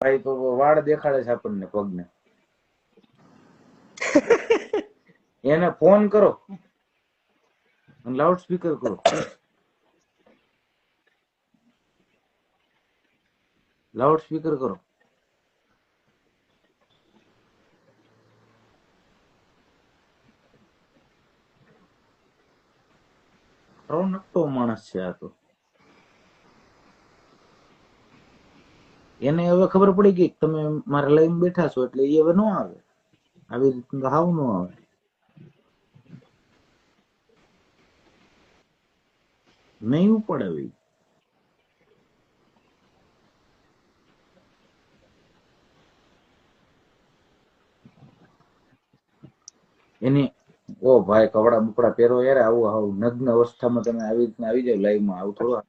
ભાઈ તો વાળ દેખાડે છે આપણને પગને. એને ફોન કરો અને લાઉડ સ્પીકર કરો. લાઉડ સ્પીકર કરો. નકટો માણસ છે આ તો. એને હવે ખબર પડી ગઈ તમે મારે લઈને બેઠા છો એટલે એ હવે ન આવે. આવી રીતે હાવ ન આવે. નહીં ઉપડે હવે. એની ઓ ભાઈ કપડા બપડા પહેરો યાર, આવું આવું નગ્ન અવસ્થામાં તમે આવી રીતના આવી જાવ લાઈવ માં, આવું થોડું.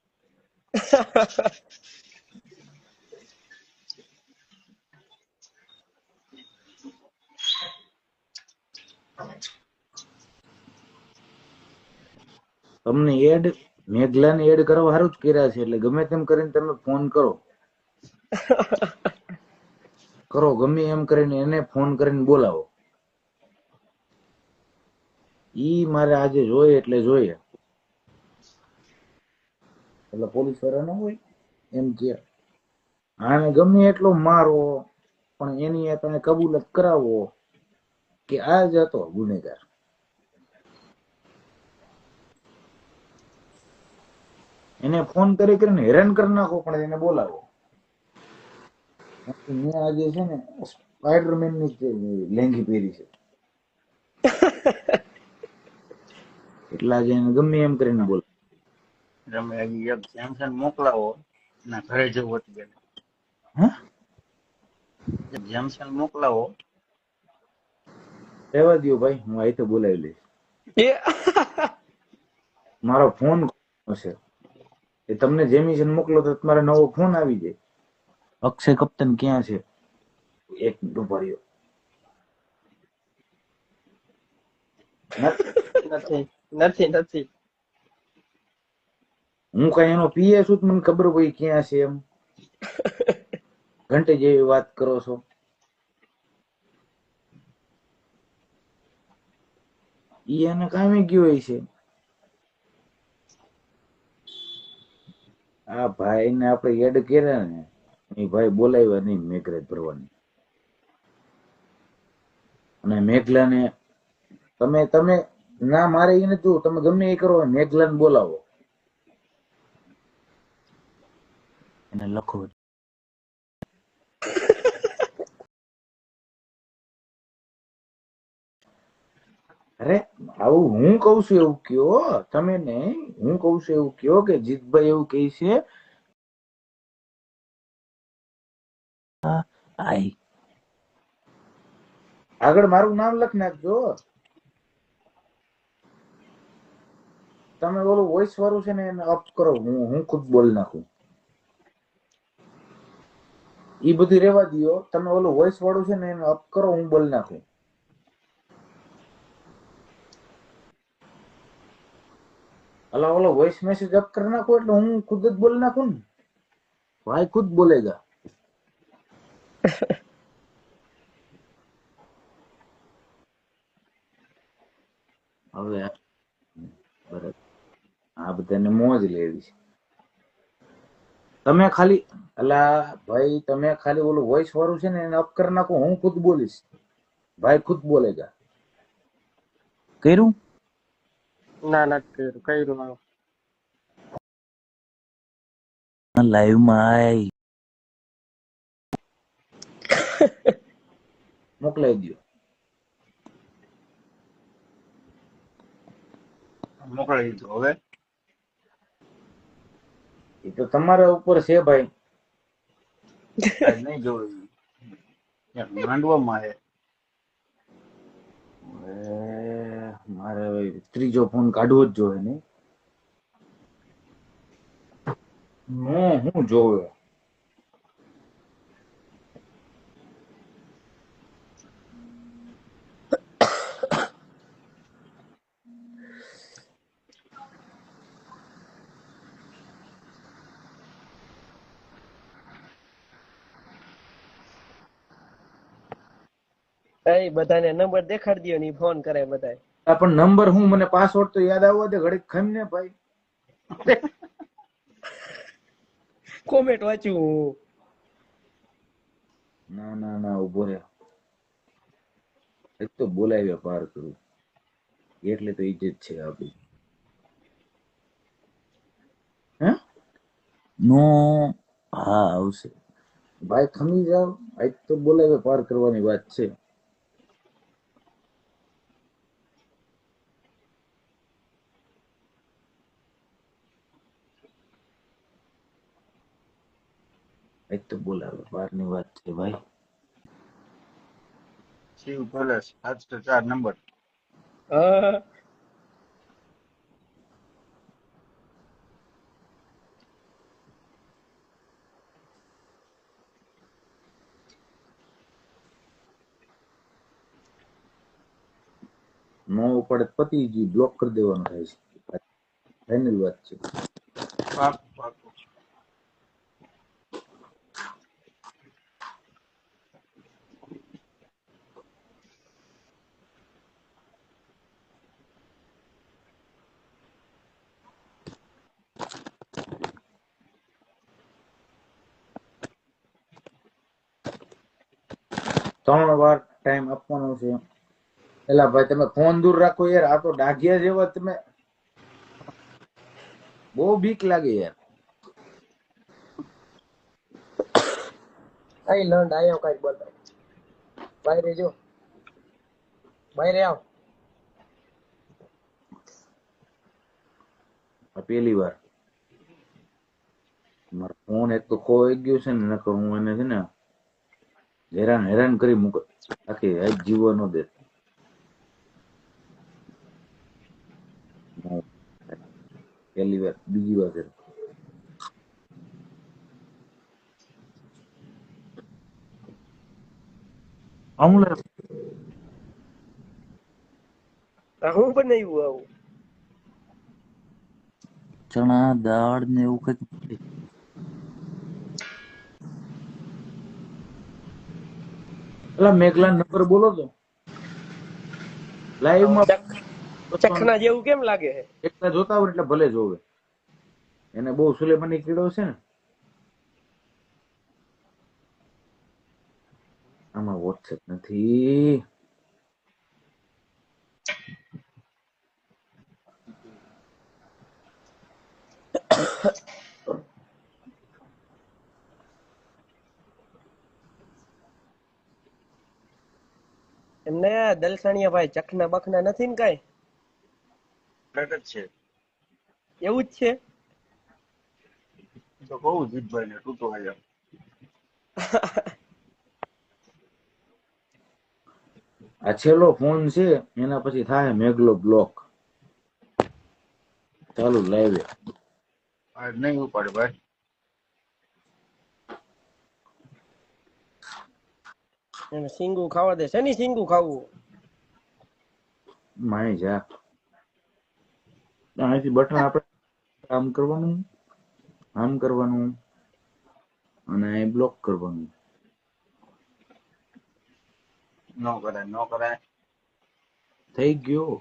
તમને એડ મેઘલાને એડ કરવા સારું જ કર્યા છે એટલે ગમે તેમ કરીને તમે ફોન કરો ગમે એમ કરીને એને ફોન કરીને બોલાવો. ઈ મારે આજે જોઈએ એટલે જોઈએ. એટલે પોલીસ વાળા ન હોય એમ કે આને ગમે એટલો મારો પણ એની તમે કબૂલત કરાવો કે આ જ હતો ગુનેગાર. એને ફોન કરીને હેરાન કરી નાખો પણ એને બોલાવો. મેં આજે છે ને સ્પાઈડરમેન ની લેંગી પહેરી છે એટલે આજે એને ગમે એમ કરીને બોલો. તમે હજી એક જેમસન મોકલાવો ના ઘરે જવું હતું. જેમસન મોકલાવો. રહેવા દો ભાઈ, હું અહીંથી બોલાવી લઈશ. મારો ફોન છે એ તમને જેમિશન મોકલો તો તમારે નવો ફોન આવી જાય. અક્ષય કપ્તાન ક્યાં છે? એક મિનિટ ઉભા રહ્યો. નથી હું કઈ એનો પીએ છું, મને ખબર હોય ક્યાં છે એમ. ઘંટે જેવી વાત કરો છો. ઈ એને કામે ગયો હોય છે. આ ભાઈ ને આપણે એડ કર્યા ને એ ભાઈ બોલાવ્યા નહીં મેઘરાજ ભરવાની. અને મેઘલાને તમે ના મારે એ નથી, તમે ગમે એ કરો, મેઘલાને બોલાવો એને લખો. અરે આવું હું કઉ છું એવું કયો તમે નહીં, હું કઉ છું એવું કયો કે જીતભાઈ એવું કહે છે આગળ મારું નામ લખ નાખજો. તમે ઓલું વોઇસ વાળું છે ને એને અપ કરો, હું ખુદ બોલ નાખું. ઈ બધું રેવા દો, તમે ઓલું વોઇસ વાળું છે ને એને અપ કરો, હું બોલ નાખું. અલા ઓલો વોઇસ મેસેજ અપ કરી નાખો એટલે હું ખુદ જ બોલ નાખું ને. ભાઈ ખુદ બોલેગા. હવે બરાબર આ બધાને મોજ લેવી છે. તમે ખાલી અલા ભાઈ તમે ખાલી ઓલું વોઇસ વાળું છે ને એને અપ કરી નાખો, હું ખુદ બોલીશ. ભાઈ ખુદ બોલેગા. કર્યું? ના કર્યું લાઈવ માં આય મોકલાઈ દો. મોકલી દીધું. હવે એ તો તમારા ઉપર છે ભાઈ. નહીં જોયું માંડવામાં મારે હવે ત્રીજો ફોન કાઢવો જ જોઈએ ને. હું જોવે એ બધાને નંબર દેખાડી દો ને ઈ ફોન કરે બધાય. આ પણ નંબર હું મને પાસવર્ડ તો યાદ આવવો દે ઘડીક ખમ ને ભાઈ. કોમેન્ટ વાંચ્યું હું. ના ના ના ઉભો રે. એક તો બોલાવ્યા પાર કરું એટલે તો ઇજ્જત છે આપડી. હે નો હા આવશે ભાઈ ખમી જાવ. આજ તો બોલાવ્યા પાર કરવાની વાત છે. આજ તો બોલાવ્યા પાર ની વાત છે ભાઈ. Shiv palace 704 number. હા નો ઉપાડે પતિ ગયું બ્લોક કરી દેવાનું થાય છે. ફાઇનલ વાત છે. પાકું પાકું. ત્રણ વાર ટાઈમ આપવાનો છે. એલા ભાઈ તમે ફોન દૂર રાખો યાર. આ તો ડાઘિયા જેવા તમે. બહુ બીક લાગે યાર. કઈ લંડ આયો કઈ બતાય. બહાર જો બહાર આવ. આ પહેલી વાર મારો ફોન એક તો ખોવાઈ ગયો છે ને નકર હું એને છે ને હેરાન હેરાન કરી મૂક આખી આજ જીવવા ન દે. પહેલી વાર બીજી વાર છે. અમુલ હું બનાવ્યું આવું. ચણા દાળ ને એવું કઈ. એલા મેઘલા નંબર બોલો તો લાઈવ માં. ચખના જેવું કેમ લાગે છે? એકલા જોતા હોય એટલે ભલે જોવે. એને બહુ સુલેમાની કીડો છે ને. આમાં વોટ્સએપ નથી. એમને દલસાણિયા ભાઈ ચખના બખના નથી ને કઈ? કરેક્ટ જ છે. એવું જ છે. તો કહું જીતભાઈ ને તૂટો આવ્યા. આ છેલ્લો ફોન છે એના પછી થાય મેઘલો બ્લોક. ચાલુ લાઈવ આજ નહીં ઉપાડે ભાઈ. એને સિંગુ ખાવા દે. શેની સિંગુ ખાવું? માય જા અહીંથી બટન આપણે આમ કરવાનું આમ કરવાનું અને અહીં બ્લોક કરવાનું. નો કરાય નો કરાય. થઈ ગયો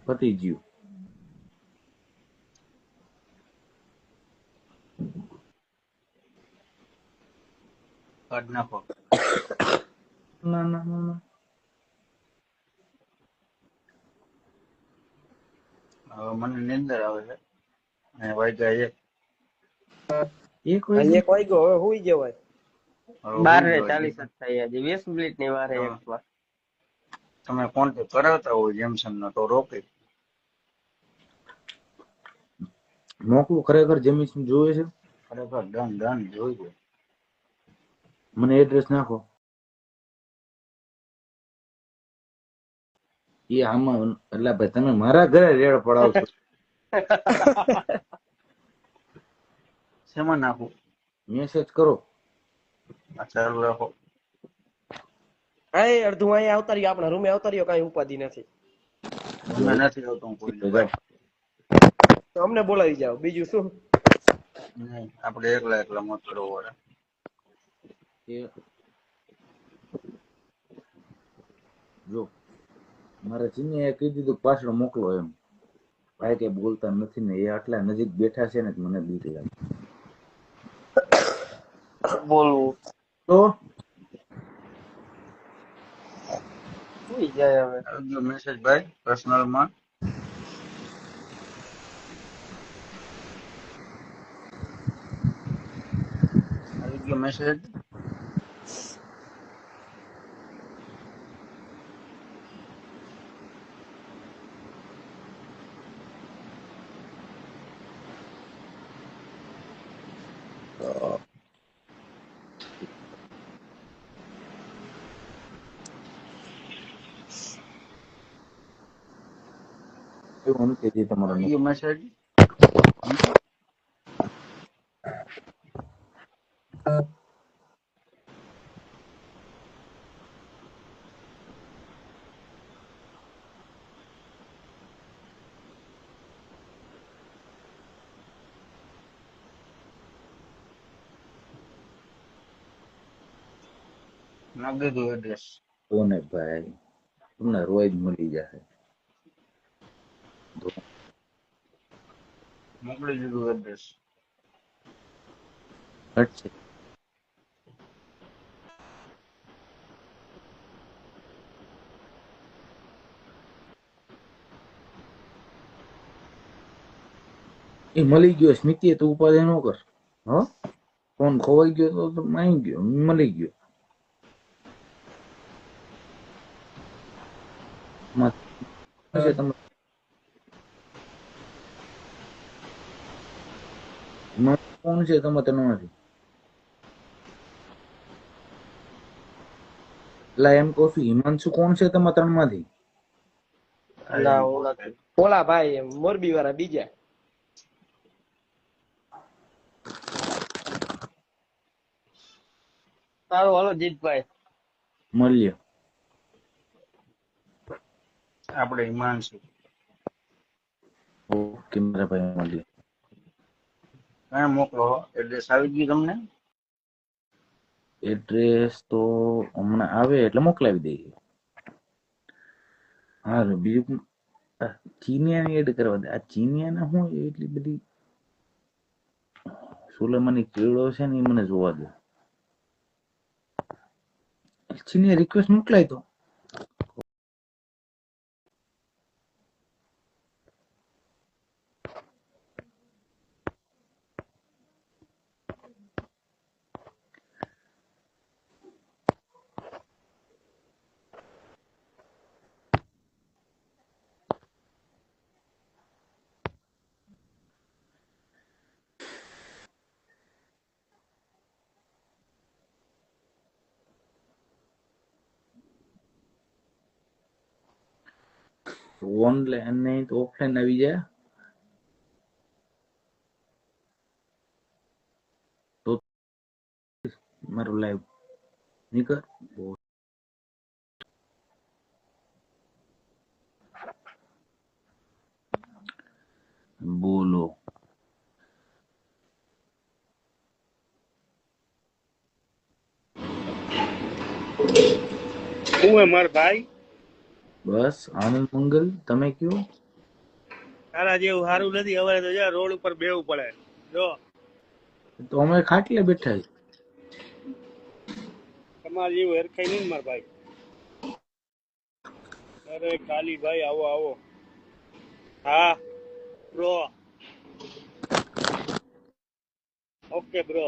પતી ગયું. કાઢ નાખો. ના ના ના ના હવે મને નિંદર આવે છે. અને વાગ્યા એક. એક વાગ્યું. એક વાગ્યો હવે હુઈ જવાય. હવે 12:40 જ થઈ હજી 20 મિનિટ ની વાર તમે એકમાં. તમે કોન્ટેક્ટ કરાવતા હોય જેમસન નો તો રોકે. મોકલું ખરેખર જેમી જોવે છે. ખરેખર ડન ડન જોઈ. મને એડ્રેસ નાખો. એ આમાં એટલે ભાઈ તમે મારા ઘરે રેડ પડાવશો. શેમાં નાખું? મેસેજ કરો. આ ચાલુ રાખો. આ અડધું અહીંયા આવતા રહ્યો આપણા રૂમે આવતા રહ્યો કઈ ઉપાધિ નથી. તમે નથી આવતો હું કોઈ ભાઈ. તો અમને બોલાવી જાવ બીજું શું? નહીં આપણે એકલા એકલા મત કરો વળે. જો મારે ચીનીએ કહી દીધું પાછળ મોકલો એમ. ભાઈ કઈ બોલતા નથી ને એ આટલા નજીક બેઠા છે ને કે મને બીક લાગે. બોલવું તો સુઈ જાય હવે. આવી ગયો મેસેજ ભાઈ પર્સનલ માં. આવી ગયો મેસેજ. એવું નથી જે તમારો આવી ગયો મેસેજ. નાખી દીધું એડ્રેસ. કોને ભાઈ તમને રોજ મળી જશે. મોકલી દીધું એડ્રેસ. ઘટશે. એ મળી ગયો સ્મિતિ તો ઉપાધિ ન કર. હો ફોન ખોવાઈ ગયો તો માઈ ગયો મળી ગયો. કોણ છે તમે ત્રણમાંથી? એટલે એમ કહું છું હિમાંશુ કોણ છે તમે ત્રણમાંથી? ઓલા ભાઈ મોરબી વાળા બીજા. સારું હાલો જીતભાઈ મળીએ. આપણે હિમાંશુ. ઓકે મારા ભાઈ મળીએ. કયા મોકલો એડ્રેસ આવી ગયું તમને? એડ્રેસ તો હમણાં આવે એટલે મોકલાવી દઈએ. હા બીજું ચીનિયાની એડ કરવા દે. આ ચીનિયાના શું એટલી બધી સુલેમાની કીડો છે ને એ મને જોવા દે. ચીનિયા રિક્વેસ્ટ મોકલાય તો ઓનલાઈન નહીં તો ઓફલાઈન આવી જાય તો મારું લાઈવ નીકળ. બોલો હું હે માર ભાઈ બસ આનંદ મંગલ. તમે કયો? તારા જેવું સારું નથી. હવે તો જા રોડ ઉપર બેવું પડે. જો તો અમે ખાટલે બેઠા છીએ. તમારા જેવું હરખાઈ નહીં ને માર ભાઈ. અરે કાલી ભાઈ આવો આવો. હા બ્રો. Okay bro.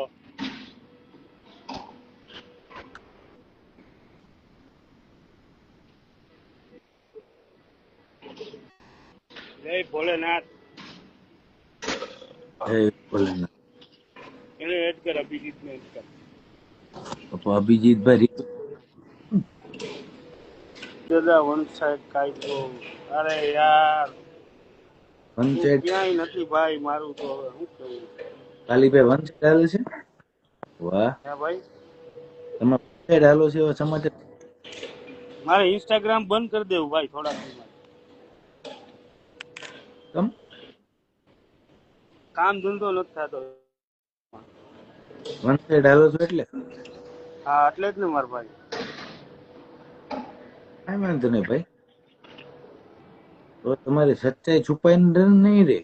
જય ભોલેનાથ. હે ભોલેનાથ. એને એડ કર અભિજીત ને એડ કર. અભિજીતભાઈ દાદા વન સાઈડ કાઈ તો અરે યાર હું પંચાયત ક્યાંય નથી ભાઈ મારું તો હવે શું કહું. કાલીભાઈ વંશ હાલે છે. વાહ હે ભાઈ તમે પંચાયત હાલો છે એવા સમાચાર. મારે ઇન્સ્ટાગ્રામ બંધ કરી દેવું ભાઈ થોડા સમય. તમ કામ ધંધો નથી થતો. વન સાઈડ હાલો છો એટલે હા એટલે જ ને માર ભાઈ. કાંઈ વાંધો નહીં ભાઈ, તો તમારી સચ્ચાઈ છુપાઈને નહીં રે.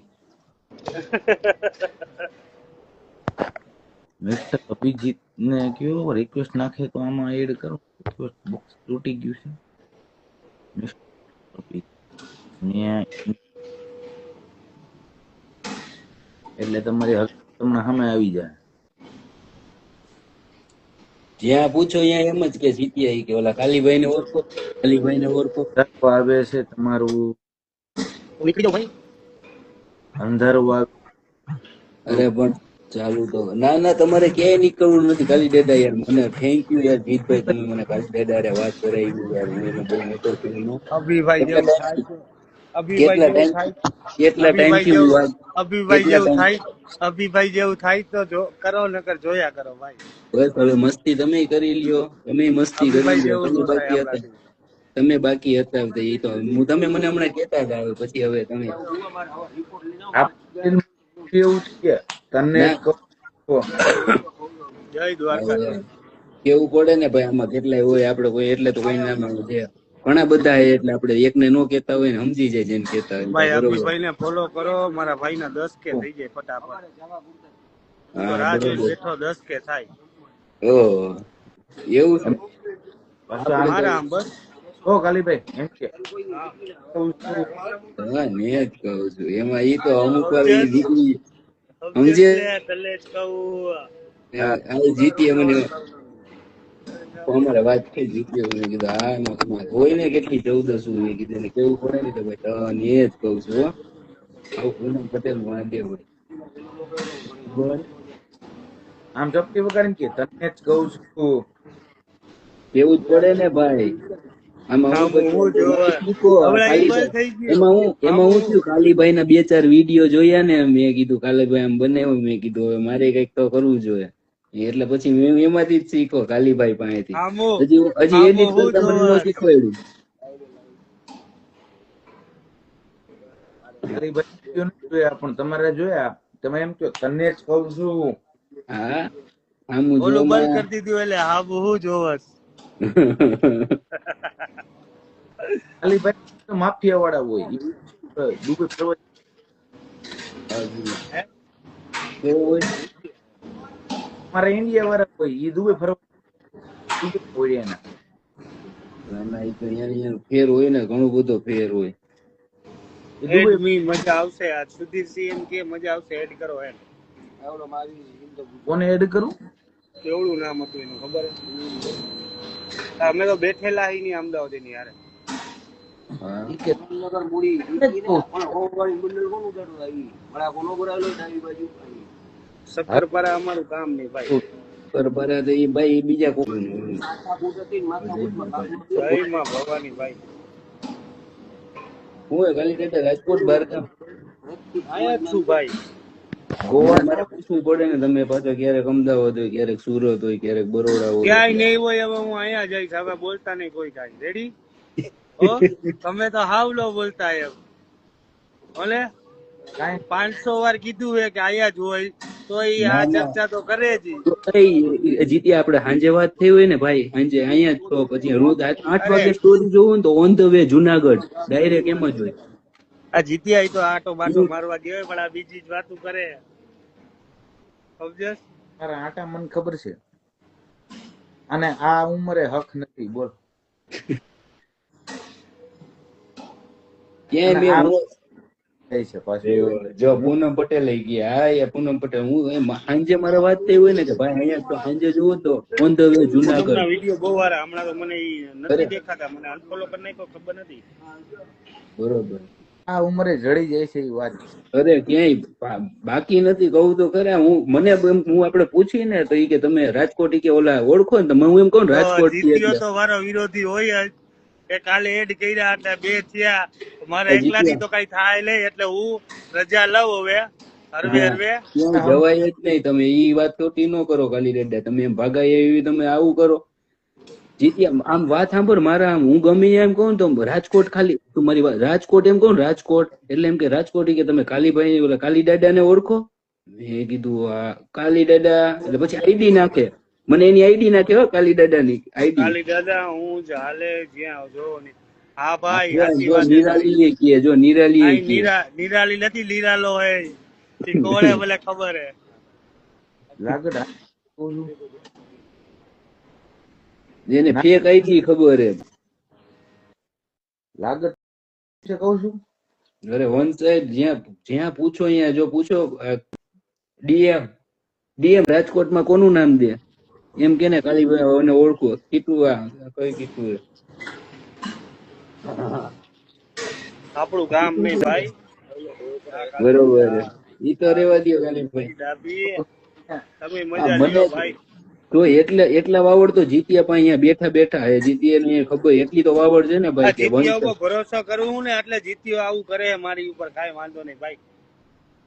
મિસ્ટર અભિજીત ને કયો રિક્વેસ્ટ નાખે તો આમાં એડ કરો. રિક્વેસ્ટ બોક્સ તૂટી ગયું છે. મિસ્ટર અભિજીત એટલે તમારી હક તમને સામે આવી જાય. જ્યાં પૂછો ત્યાં એમ જ કે જીત્યા કે ઓલા કાલીભાઈ ને ઓળખો, કાલીભાઈ ને ઓળખો. આવે છે તમારું નીકળી જાઓ ભાઈ. અંધારું આવે. અરે પણ ચાલુ તો ના ના તમારે ક્યાંય નીકળવું નથી. કાલી દાદા યાર મને થેન્ક યુ યાર જીતભાઈ, તમે મને કાલી દાદા હારે વાત કરાવી યાર. હું એને બહુ મોટો ફીલ અભિભાઈ જેવું થાય છે. અભિભાઈ કેટલા જેવું ટાઈમ થાય કેટલા ટાઈમ થી હું વાત અભિભાઈ જેવું થાય અભિભાઈ જેવું થાય તો જો કરો નકર જોયા કરો ભાઈ. બસ હવે મસ્તી તમે કરી લ્યો, તમે મસ્તી કરી અભિભાઈ લ્યો. જેવું તમે ન થાય બાકી હતા, આપણાથી. તમે બાકી હતા તો એ તો હું તમે મને હમણાં કહેતા હતા. હવે પછી હવે તમે એવું છે તને ના. કહું. જય દ્વારકા. હવે કેવું પડે ને ભાઈ, આમાં કેટલાય હોય આપડે કોઈ એટલે તો કોઈ નામ છે ઘણા બધા છે એટલે આપડે એકને નો કેતા હોય ને સમજી જાય જેને કેતા હોય. ભાઈ બરોબર. અભિભાઈ ને ફોલો કરો. મારા ભાઈ ના 10K થઈ જાય ફટાફટ. હું તો હા રાહ જોઈને બરોબર. બેઠો 10K થાય. ઓહ એવું છે. પાછું આમ મારા આમ બસ. તો કાલીભાઈ એમ કે કહું છું, હા મેં જ કહું છું એમાં ઈ તો અમુક વાર ઈ દીકરી સમજે તલે જ કહું. આ જીતીએ મને અમારે વાત થઈ જીતીએ મને કીધું હા ના હોય ને કેટલી 14 મેં કીધું એને કેવું પડે ને તો ભાઈ તને એ જ કહું છું હો. આવું પૂનમ પટેલ વાંધે હોય. બોલ આમ ચપટી વગાડીને કે તને જ કહું છું. કેવું જ પડે ને ભાઈ. આમાં હું હું જોવા શીખો હમણાં ઈ બંધ થઈ ગયું. એમાં હું થયું કાલીભાઈ ના 2-4 વિડીયો જોયા ને મેં કીધું કાલીભાઈ આમ બનાવ્યો મેં કીધું હવે મારે કઈક તો કરવું જોઈએ એટલે પછી મેં એમાંથી જ શીખો કાલીભાઈ પાસેથી. આમો હજી એડિટ હું કરતા મને ન જોવા શીખવાડ્યું. કાલીભાઈ વિડીયો નથી જોયા પણ તમારે જોયા. તમે એમ કહો તને જ કહું છું. હા આમ ઓલું બંધ જોમાં કરી દીધું એટલે હા હું જોવસ. કાલીભાઈ તો માફિયા વાળા હોય. ઈ દુબઈ ફરવા કેવું હોય અમારા ઇન્ડિયા વાળા હોય. ઈ દુબઈ ફરવા દુબઈ હોય એના. ના, ના, ઈ તો અહીંયા ફેર હોય ને ઘણો બધો ફેર હોય. ઈ દુબઈ એડ મી મજા આવશે. આજ સુધીર સિંહ કે મજા આવશે એડ કરો એમ. કોને એડ કરું? કેવડું નામ હતું એનું ખબર છે? અમે તો બેઠેલા હી ની અમદાવાદ ની યાર. હા ઈ કે સત્તરપરા અમારું કામ નહીં ભાઈ. પર ભરા તો ઈ ભાઈ બીજા કોઈ જય માં ભવાની ભાઈ. હું ખાલી કહેતા રાજકોટ બહાર ગામ આયા જ છું ભાઈ. ગોવા મારે પૂછવું પડે ને તમે પાછા ક્યારેક અમદાવાદ હોય ક્યારેક સુરત હોય ક્યારેક બરોડા હોય. ક્યાંય નહીં હોય. હવે હું અહીંયા જઈશ. હવે બોલતા નહીં કોઈ કાંઈ. રેડી? ઓ તમે તો હાવ લો બોલતા એમ. ઓલે કાંઈ 500 વાર કીધું હે કે આયા જ હોય તો ઈ આ ના, ના. ચર્ચા તો કરે જ ઈ. તો ભાઈ જીત્યા આપણે સાંજે વાત થઈ હોય ને ભાઈ સાંજે અહીંયા જ તો પછી રોજ 8 વાગે સ્ટોરી જોવું ને તો on the way Junagadh direct એમ જ હોય. આ જીત્યા ઈ તો આટો બાટો મારવા ગયો હોય પણ આ બીજી જ વાતું કરે. સમજ્યો? મારા આટા મને ખબર છે. અને આ ઉંમરે હક નથી. બોલ ક્યાંય અને મેં આ હું- થાય છે પાછું. જો પૂનમ પટેલ ગઈ હા એ પૂનમ પટેલ હું એમ સાંજે મારે વાત થઈ હોય ને કે ભાઈ અહીંયા તો સાંજે જોવો તો ઓન ધ વે જુનાગઢ. પૂનમના વિડીયો બહુ વાર હમણાં તો મને ઈ નથી દેખાતા. મને અનફોલો કરી નાખ્યો ખબર નથી. બરોબર. આ ઉંમરે જડી જાય છે એ વાત. અરે ક્યાંય બાકી નથી કહું તો ખરા. હું મને હું આપણે પૂછી ને તો ઈ કે તમે રાજકોટ ઈ કે ઓલા ઓળખો ને તો હું એમ કહું ને રાજકોટ થી જીત્યો એટલે તો મારો વિરોધી હોય જ. કે કાલે એડ કર્યા એટલે 2 થયા. મારે એકલાથી તો કઈ થાય નહીં એટલે હું રજા લઉં હવે. હરવે હરવે ક્યાંય જવાય જ નહીં. તમે ઈ વાત ખોટી ન કરો કાલી રેડા. તમે એમ ભાગાય એવી તમે આવું કરો. જીત્યા આમ વાત સાંભળ મારા આમ હું ગમે એમ કહું ને તો રાજકોટ ખાલી તું મારી વાત રાજકોટ એમ કહું ને રાજકોટ એટલે એમ કે રાજકોટ ઈ કે તમે કાલીભાઈ ઓલા કાલી દાદા ને ઓળખો. મેં કીધું આ કાલી દાદા એટલે પછી આઈડી નાખે મને એની આઈડી નાખે હો, કાલી દાદાની આઈડી. કાલી દાદા હું હાલે જ્યાં જો ને. હા ભાઈ સાચી જો વાત છે નિરાલી તમારી. એ કહે, જો નિરાલી એ આઈ કહે. નિરાલી નથી, લીરાલો હે ઈ કોણે ભલે ખબર હે. લાગડ આ કહું છું. જેને ના, ફેક આઈડી ખબર હે. લાગડ છે કહું છું. અરે વન સાઈડ જ્યાં જ્યાં પૂછો અહીંયા જો પૂછો ડીએમ રાજકોટમાં કોનું નામ દે એમ કે ને કાલીભાઈ એને ઓળખો કીટું કઈ કીટું હે. આપણું ગામ નહીં ભાઈ. બરોબર હે. ઈ તો રેવા દો કાલીભાઈ. ડાબી તમે આ મજા મને લ્યો ભાઈ. તો એટલા વાવડ તો જીત્યા પણ અહીંયા બેઠા બેઠા હે જીતીએ ખબર એટલી તો વાવડ છે ને આ ભાઈ કે જીતીયા વંશ ઉપર ભરોસો કરું ને એટલે જીતીયો આવું કરે મારી ઉપર કાંઈ વાંધો નહીં ભાઈ.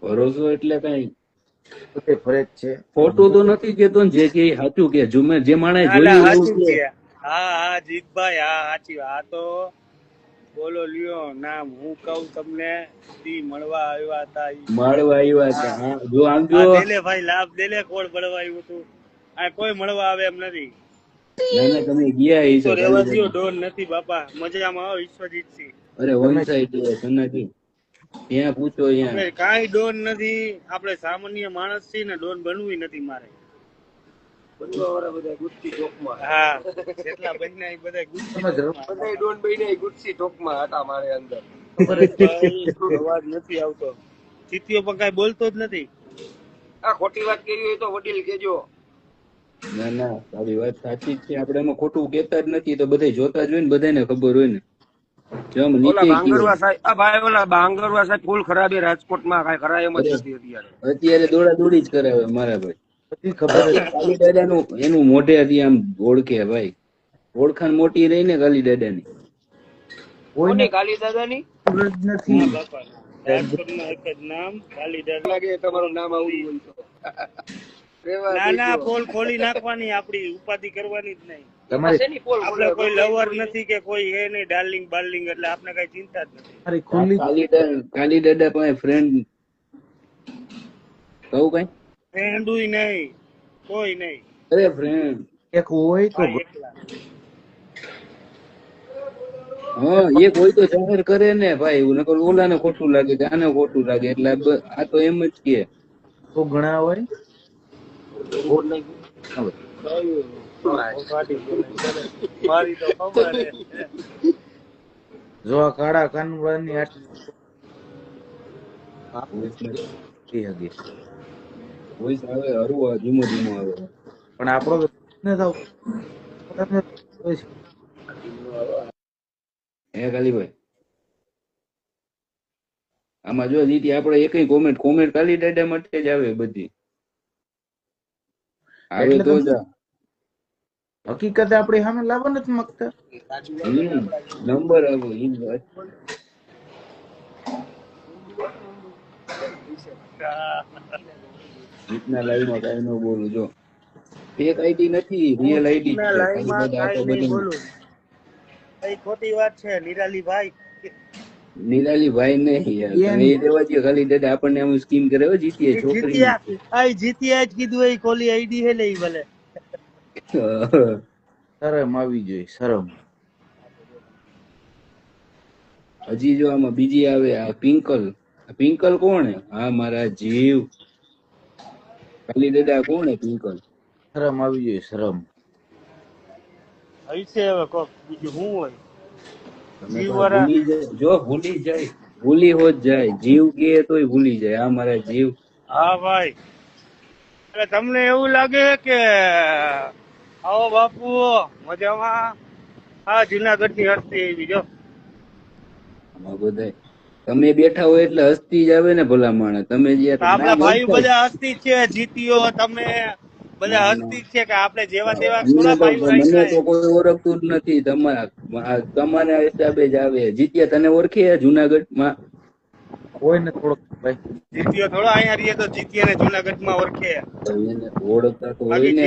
ભરોસો એટલે કઈ પોતે ફરજ છે. ખોટું તો નથી કેતો ને જે કે ઈ સાચું કે જે માણસે એટલે જોયું એવું સાચું કે. છે. હા હા જીતભાઈ હા સાચી વાત. આ તો બોલો લ્યો નામ હું કહું તમને ઈ મળવા આવ્યા હતા ઈ. માળવા આવ્યા હતા. હા હા જો આમ હા જો દેલે ભાઈ લાભ દેલે કોણ મળવા આવ્યું હતું. આ કોઈ મળવા આવે એમ નથી. ના તમે ગયા ઈ ઈ તો તો રેવા કાલી દ્યો ડોન નથી બાપા. મજામાં આવો વિશ્વજીત સિંહ. અરે વન સાઈડ સનાજી ત્યાં પૂછો અહીંયા. આપણે કાંઈ ડોન નથી. આપણે સામાન્ય માણસ છીએ ને ડોન બનવું નથી મારે. બનવાવાળા બધા ગુસ્સી ચોકમાં. હા જેટલા બન્યા એ બધા ગુસ્સી તમે જરૂર ટોકમાં. બધાય ડોન બન્યા ગુસ્સી ચોકમાં હતા મારે અંદર. ખબર જ ભાઈ અવાજ નથી આવતો. ચીતીઓ પણ કાંઈ બોલતો જ નથી. આ ખોટી વાત કરી હોય તો વડીલ કેજો. ના ના તારી વાત સાચી જ છે. આપણે એમાં ખોટું કેતા જ નથી તો બધા જોતા જ હોય ને બધાને ખબર હોય ને. જમ ઓલા નીચે બાંગરવા સાહેબ આ ભાઈ ઓલા બાંગરવા સાહેબ ફૂલ ખરાબ છે રાજકોટમાં કાંઈ ખરા એમ જ નથી અત્યારે. અત્યારે દોડા દોડી જ કરાવે મારા ભાઈ. બધી ખબર જ કાલી દાદાનું એનું મોઢે હતી આમ ઓળખે ભાઈ. ઓળખાણ મોટી રહી ને કાલી દાદાની. કોઈને કોની કાલી દાદાની ખબર જ નથી. હા બાપા રાજકોટમાં એક જ નામ કાલી દાદા. લાગે તમારું નામ આવું હોય તો. રેવા ના ના દેજો. પોલ ખોલી નાખવાની આપડી ઉપાધિ કરવાની જ નહીં. તમારી શેની પોલ આપણે ખોલે? કોઈ લવર નથી કે કોઈ એ નહીં ડાર્લિંગ બાર્લિંગ એટલે આપણે કઈ ચિંતા જ નથી. તમારી ખુલ્લી કાલી દાદા પાસે ફ્રેન્ડ કહું કઈ ફ્રેન્ડુય નહીં કોઈ નહીં. અરે ફ્રેન્ડ એક હોય તો ભાઈ એકલા. હા એક હોય તો જાહેર કરે ને ભાઈ એવું નકર ઓલાને ખોટું લાગે કે આને ખોટું લાગે એટલે આ તો એમ જ કે તો ઘણા હોય. બોલ નહીં. હવે મારી તો ખબર હે. જો આ કાળા કાનવાળાની આટલી હગી વોઇસ આવે હરવા ધીમો ધીમો આવે પણ આપણો તો ન થાવ. હે કાલીભાઈ આમાં જો જીતી આપણે એકય કોમેન્ટ કાલી દાદા માટે જ આવે બધી આવે એટલે તો તમે- જા હકીકત આપણે સામે લાવવા નથી માંગતા. નંબર આવો ઈ વાત જીતના લાઈવમાં કાઈ ન બોલું જો ફેક આઈડી નથી રિયલ આઈડી છે ના કાલી લાઈનમાં દાદા આ તો કાંઈ નહીં બધી બોલું. કઈ ખોટી વાત છે નિરાલી ભાઈ. નિરાલી ભાઈ નહીં યાર તમે એ દેવા દો કાલી દાદા આપણને આમ સ્કીમ કરે હો જીતીએ છોકરી જીત્યા જ કીધું એ કોલી આઈડી હે લઈ ભલે. શરમ આવી જોઈએ શરમ. હજી જો આમાં બીજી આવે આ પિંકલ કોણ હે હા મારા જીવ કાલી દાદા કોણ હે પિંકલ શરમ આવી જોઈએ શરમ. હશે હવે કોક બીજું શું હોય. તમે જીવ તો વાળા. ભૂલી જાય ભૂલી હોત જાય જીવ કે તોય ભૂલી જાય આ મારા જીવ હા ભાઈ એટલે તમને એવું લાગે કે આવો બાપુ મજામાં. હા જુનાગઢ ની હસ્તી એવી જો. આમાં બધાય તમે બેઠા હોય એટલે હસ્તી જ આવે ને ભલા માણસ તમે જે આપડા ભાઈ બધા હસ્તી જ છે જીતીઓ તમે બધા હસ્તી જ છે કે આપણે જેવા તેવા થોડા ભાઈઓ મને તો રાખ્યા કોઈ ઓળખતું જ નથી તમારા હિસાબે જ આવે જીત્યા તને ઓળખે જુનાગઢ માં કોઈ ને થોડોક ભાઈ જીતીઓ થોડો અહીંયા રહીએ તો જીતીયાને જુનાગઢ માં ઓળખે. ઓળખતા તો હોય બાકી ને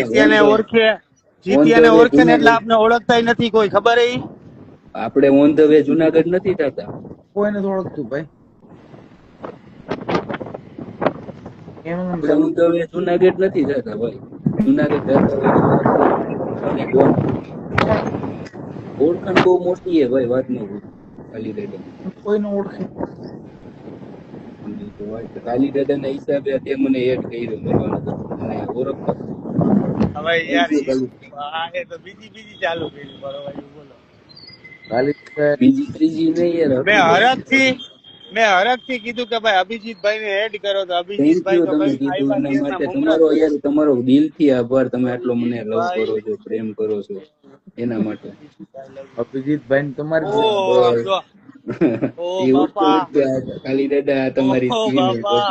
જીતીયાને ઓળખે ને એટલે આપને ઓળખતા નથી કોઈ ખબર હે. આપણે ઓન ધ વે જુનાગઢ નથી થતા કોઈને થોડકતું ભાઈ. એમ આપણે ઓન ધ વે જુનાગઢ નથી થતા ભાઈ જુનાગઢ જતા હોય તો વાત કરો. અને ડોન ઓળખાણ બહુ મોટી છે ભાઈ, વાત ન પૂછો. કાલી દાદા કોઈને ઓળખે કાલી દાદા ના હિસાબે તે મને એડ કર્યો મળવાનું તો મને ઓળખતા હવે યાર થેન્ક યુ કાલી. એ તો બીજી ચાલુ કરી બરોબર બોલો. કાલી બીજી ત્રીજી નહીં યાર, હતી. મેં હરખથી કીધું કે ભાઈ અભિજીતભાઈ ને એડ કરો તો થેન્ક અભિજીતભાઈ યુ તો તમે કઈ કીધું આવ્યા એના નહીં માટે. એના તમારો મમરા યાર તમારો દિલથી આભાર. તમે આટલો મને લવ અભિજીતભાઈ કરો છો, પ્રેમ કરો છો એના માટે. અભિજીતભાઈ ને તમારી ઓ બસ જો ઓ એ ઉઠતો બાપા ઉઠતો કાલી દાદા આ તમારી ઓ સ્કીમ બાપા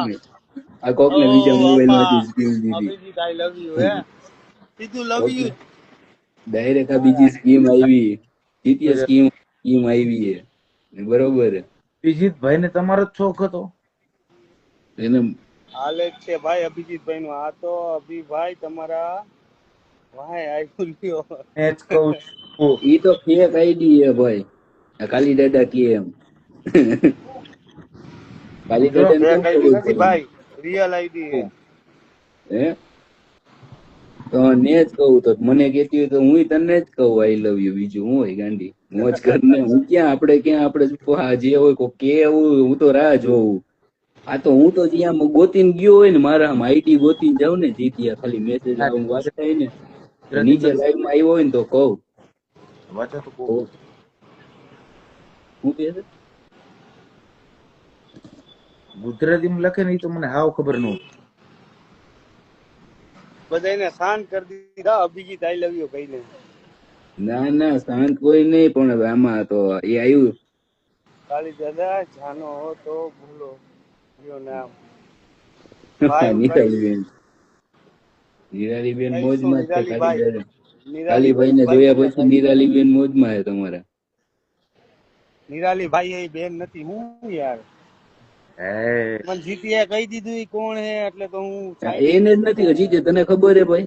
આ કોકને ઓ બીજા મોબાઈલ બાપા માંથી સ્કીમ દીધી. અભિજીત આઈ લવ યુ હે સીધું લવ ઓકે યુ ડાયરેક્ટ આ બીજી સ્કીમ આવી, દ્વિતીય સ્કીમ આવી છે બરોબર. અભિજીતભાઈ ને તમારો જ શોખ હતો? એને હાલે જ છે ભાઈ અભિજીતભાઈ નું. આ તો અભિભાઈ તમારા ભાઈ આવ્યું લ્યો. મેં જ કહું છું. ઈ તો ફેક આઈડી છે ભાઈ, આ કાલી દાદા કે એમ. કાલી જો, દાદા ફેક આઈડી નથી ભાઈ, રિયલ આઈડી છે. હે તો ને જ કહું તો મને કેતી હોય તો હું તને જ કહું આઈ લવ યુ. બીજું હું હોય ગાંડી મોજ કરીને હું ક્યાં આપણે જે હોય કોઈ કે એવું હું તો રાહ જોઉં. આ તો હું તો જ્યાં ગોતીને ગયો હોય ને મારા આઈડી ગોતીને જાઉં ને જીત્યા ખાલી મેસેજ આવું વાત થાય ને નીચે લાઈવ માં આવ્યો હોય ને તો કહું વાંચો તો કહું. હું કે છે ગુજરાતીમાં લખે ને એ તો મને હાવ ખબર ન હોય. બધાને શાંત કરી દીધા અભિજીત આઈ લવ યુ કહીને. ના ના શાંત કોઈ નહીં, પણ હવે આમાં તો એ આવ્યું. કાલી દાદા જાનો હો તો ભૂલો યો નામ ભાઈ નિરાલીબેન નિરાલીબેન મોજમાં જ છે. નિરાલીભાઈ. કાલી દાદા કાલીભાઈ ને જોયા પછી નિરાલીબેન મોજમાં છે તમારા. નિરાલી ભાઈ એ બેન નથી હું યાર. હે મને જીતીએ કહી દીધું ઈ કોણ હે એટલે તો હું એને જ નથી હજી જે તને ખબર હે ભાઈ?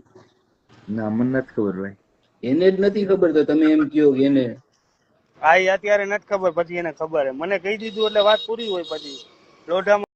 ના મને નથી ખબર ભાઈ. એને જ નથી ખબર તો તમે એમ કયો કે એને આ ઈ અત્યારે નથી ખબર પછી એને ખબર હે. મને કહી દીધું એટલે વાત પૂરી હોય પછી લોઢામાં